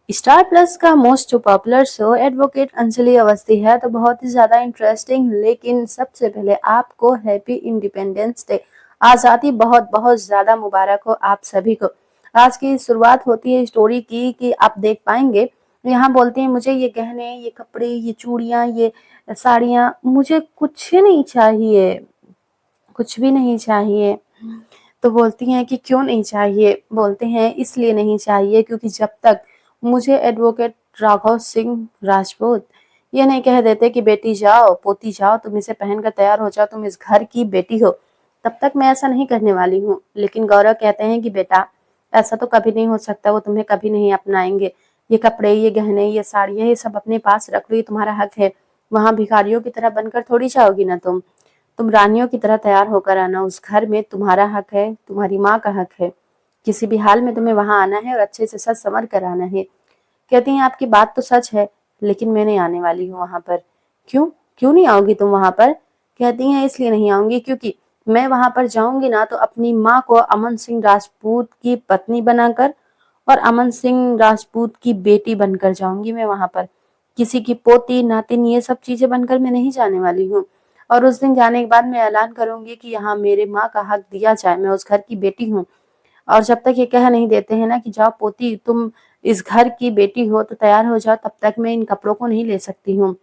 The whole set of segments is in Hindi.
स्टार प्लस का most popular show advocate Anjali Awasthi है, तो बहुत ही ज़्यादा इंटरेस्टिंग। लेकिन सबसे पहले आपको हैप्पी इंडिपेंडेंस डे, आज़ादी बहुत बहुत ज़्यादा मुबारक हो आप सभी को। आज की शुरुआत होती है स्टोरी की कि आप देख पाएंगे यहाँ बोलते हैं मुझे ये गहने, ये कपड़े, ये चूड़ियाँ, ये साड़ियाँ, मुझे कुछ नहीं चाहिए, कुछ भी नहीं चाहिए। तो बोलती हैं कि क्यों नहीं चाहिए? बोलते हैं इसलिए नहीं चाहिए क्योंकि जब तक मुझे एडवोकेट राघव सिंह राजपूत ये नहीं कह देते कि बेटी जाओ, पोती जाओ, तुम इसे पहनकर तैयार हो जाओ, तुम इस घर की बेटी हो, तब तक मैं ऐसा नहीं करने वाली हूँ। लेकिन गौरव कहते हैं कि बेटा ऐसा तो कभी नहीं हो सकता, वो तुम्हें कभी नहीं अपनाएंगे। ये कपड़े, ये गहने, ये साड़ियाँ, ये सब अपने पास रख लो, ये तुम्हारा हक है। वहाँ भिखारियों की तरह बनकर थोड़ी जाओगी ना तुम रानियों की तरह तैयार होकर आना। उस घर में तुम्हारा हक है, तुम्हारी माँ का हक है। किसी भी हाल में तुम्हें वहां आना है और अच्छे से सच संवर कर आना है। कहती हैं आपकी बात तो सच है, लेकिन मैं नहीं आने वाली हूँ वहां पर। क्यों? क्यों नहीं आओगी तुम वहां पर? कहती हैं इसलिए नहीं आऊंगी क्योंकि मैं वहां पर जाऊंगी ना तो अपनी माँ को अमन सिंह राजपूत की पत्नी बनाकर और अमन सिंह राजपूत की बेटी बनकर जाऊंगी मैं वहां पर। किसी की पोती नातिन ये सब चीजें बनकर मैं नहीं जाने वाली हूँ। और उस दिन जाने के बाद मैं ऐलान करूंगी कि यहाँ मेरे माँ का हक दिया जाए, मैं उस घर की बेटी हूँ। और जब तक ये कह नहीं देते हैं ना कि जाओ पोती तुम इस घर की बेटी हो तो तैयार हो जाओ, तब तक मैं इन कपड़ों को नहीं ले सकती हूँ।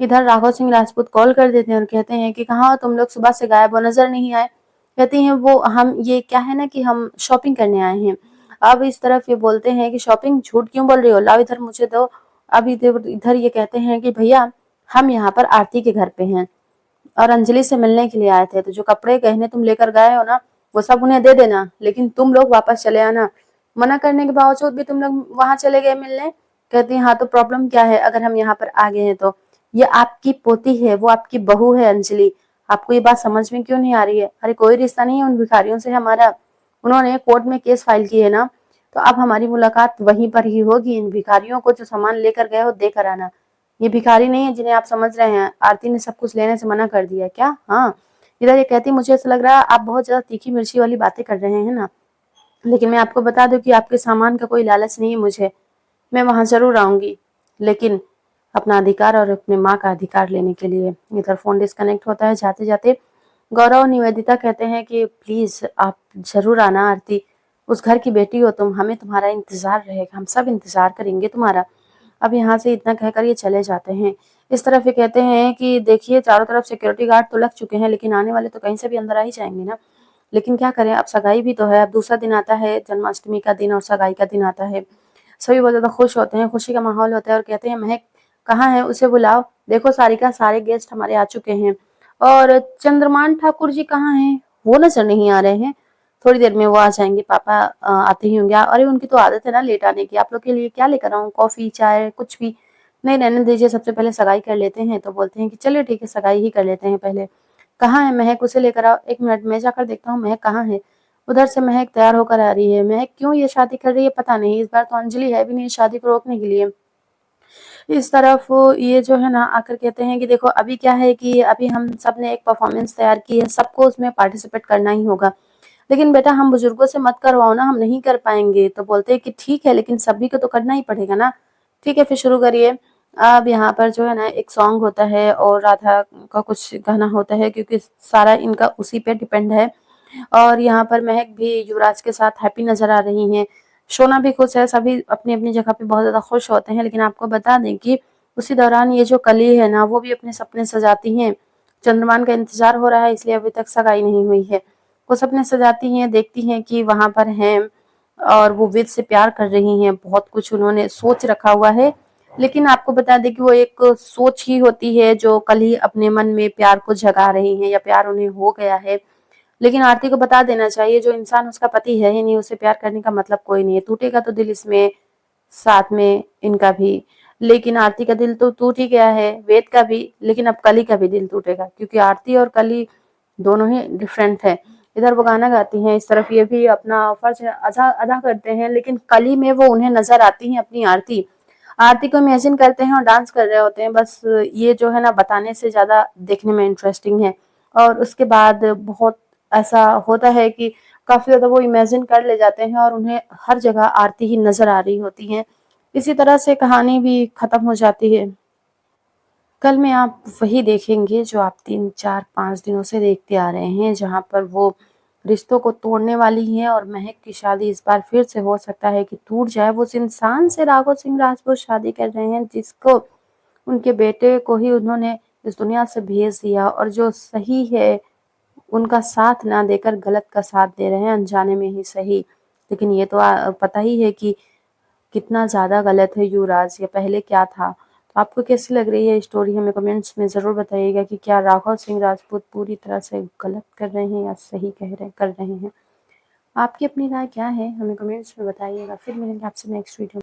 इधर राघव सिंह राजपूत कॉल कर देते हैं और कहते हैं कि कहाँ हो तुम लोग, सुबह से गायब हो, नजर नहीं आए। कहती हैं वो हम ये क्या है ना कि हम शॉपिंग करने आए हैं। अब इस तरफ ये बोलते हैं कि शॉपिंग, झूठ क्यों बोल रही हो, लाओ इधर मुझे दो। अब इधर इधर ये कहते हैं कि भैया हम यहाँ पर आरती के घर पे हैं और अंजलि से मिलने के लिए आए थे, तो जो कपड़े गहने तुम लेकर गए हो ना वो सब उन्हें दे देना, लेकिन तुम लोग वापस चले आना। मना करने के बावजूद भी तुम लोग वहां चले गए मिलने। कहती हैं हाँ तो प्रॉब्लम क्या है अगर हम यहाँ पर आ गए हैं तो? ये आपकी पोती है, वो आपकी बहू है अंजलि, आपको ये बात समझ में क्यों नहीं आ रही है? अरे कोई रिश्ता नहीं है उन भिखारियों से हमारा, उन्होंने कोर्ट में केस फाइल किए ना, तो अब हमारी मुलाकात वहीं पर ही होगी। इन भिखारियों को जो सामान लेकर गए हो देकर आना। ये भिखारी नहीं है जिन्हें आप समझ रहे हैं। आरती ने सब कुछ लेने से मना कर दिया क्या? हाँ। इधर ये कहती मुझे ऐसा लग रहा है आप बहुत ज्यादा तीखी मिर्ची वाली बातें कर रहे हैं ना, लेकिन मैं आपको बता दूं कि आपके सामान का कोई लालच नहीं है मुझे। मैं वहां जरूर आऊंगी, लेकिन अपना अधिकार और अपने माँ का अधिकार लेने के लिए। इधर फोन डिस्कनेक्ट होता है। जाते जाते गौरव और निवेदिता कहते हैं कि प्लीज आप जरूर आना आरती, उस घर की बेटी हो तुम, हमें तुम्हारा इंतजार रहेगा, हम सब इंतजार करेंगे तुम्हारा। अब यहाँ से इतना कहकर ये चले जाते हैं। इस तरफ ये कहते हैं कि देखिए चारों तरफ सिक्योरिटी गार्ड तो लग चुके हैं, लेकिन आने वाले तो कहीं से भी अंदर आ ही जाएंगे ना। लेकिन क्या करें, अब सगाई भी तो है, अब दूसरा दिन आता है, जन्माष्टमी का दिन और सगाई का दिन आता है। सभी बहुत ज्यादा खुश होते हैं, खुशी का माहौल होता है और कहते हैं महक कहाँ है, उसे बुलाओ। देखो सारिका, सारे गेस्ट हमारे आ चुके हैं। और चंद्रमान ठाकुर जी कहाँ हैं? वो नजर नहीं आ रहे हैं। थोड़ी देर में वो आ जाएंगे, पापा आते ही होंगे। अरे उनकी तो आदत है ना लेट आने की। आप लोग के लिए क्या लेकर आऊं, कॉफी चाय कुछ भी? नहीं रहने दीजिए, सबसे पहले सगाई कर लेते हैं। तो बोलते हैं कि चलिए ठीक है सगाई ही कर लेते हैं पहले। कहाँ है महक, उसे लेकर आओ। एक मिनट मैं जाकर देखता हूँ महक कहाँ है। उधर से महक तैयार होकर आ रही है। महक क्यों ये शादी कर रही है पता नहीं, इस बार तो अंजलि है भी नहीं शादी को रोकने के लिए। इस तरफ ये जो है ना आकर कहते हैं कि देखो अभी क्या है कि अभी हम सब ने एक परफॉर्मेंस तैयार की है, सबको उसमें पार्टिसिपेट करना ही होगा। लेकिन बेटा हम बुजुर्गों से मत करवाओ ना, हम नहीं कर पाएंगे। तो बोलते हैं कि ठीक है लेकिन सभी को तो करना ही पड़ेगा ना। ठीक है फिर शुरू करिए। अब यहाँ पर जो है ना एक सॉन्ग होता है और राधा का कुछ गाना होता है, क्योंकि सारा इनका उसी पे डिपेंड है। और यहाँ पर महक भी युवराज के साथ हैप्पी नजर आ रही हैं। शोना भी खुश है, सभी अपनी अपनी जगह पे बहुत ज्यादा खुश होते हैं। लेकिन आपको बता दें कि उसी दौरान ये जो कली है ना वो भी अपने सपने सजाती हैं। चंद्रमान का इंतजार हो रहा है इसलिए अभी तक सगाई नहीं हुई है। वो सपने सजाती हैं, देखती हैं कि वहां पर हैं और वो वेद से प्यार कर रही हैं। बहुत कुछ उन्होंने सोच रखा हुआ है, लेकिन आपको बता दें कि वो एक सोच ही होती है जो कल ही अपने मन में प्यार को जगा रही है या प्यार उन्हें हो गया है। लेकिन आरती को बता देना चाहिए जो इंसान उसका पति है ही नहीं, उसे प्यार करने का मतलब कोई नहीं है। टूटेगा तो दिल इसमें, साथ में इनका भी। लेकिन आरती का दिल तो टूट ही गया है, वेद का भी, लेकिन अब कली का भी दिल टूटेगा क्योंकि आरती और कली दोनों ही डिफरेंट है। इधर वो गाना गाती हैं, इस तरफ ये भी अपना फर्ज अदा अदा करते हैं, लेकिन कली में वो उन्हें नजर आती हैं अपनी आरती। आरती को इमेजिन करते हैं और डांस कर रहे होते हैं। बस ये जो है ना बताने से ज्यादा देखने में इंटरेस्टिंग है। और उसके बाद बहुत ऐसा होता है कि काफी ज्यादा वो इमेजिन कर ले जाते हैं और उन्हें हर जगह आरती ही नजर आ रही होती है। इसी तरह से कहानी भी खत्म हो जाती है। कल में आप वही देखेंगे जो आप 3, 4, 5 दिनों से देखते आ रहे हैं, जहाँ पर वो रिश्तों को तोड़ने वाली हैं और महक की शादी इस बार फिर से हो सकता है कि टूट जाए। वो उस इंसान से राघव सिंह राजपूत शादी कर रहे हैं जिसको उनके बेटे को ही उन्होंने इस दुनिया से भेज दिया, और जो सही है उनका साथ ना देकर गलत का साथ दे रहे हैं, अनजाने में ही सही। लेकिन ये तो पता ही है कि कितना ज़्यादा गलत है युवराज, या पहले क्या था। तो आपको कैसी लग रही है स्टोरी, हमें कमेंट्स में ज़रूर बताइएगा कि क्या राघव सिंह राजपूत पूरी तरह से गलत कर रहे हैं या सही कर रहे हैं। आपकी अपनी राय क्या है, हमें कमेंट्स में बताइएगा। फिर मिलेंगे आपसे नेक्स्ट वीडियो में।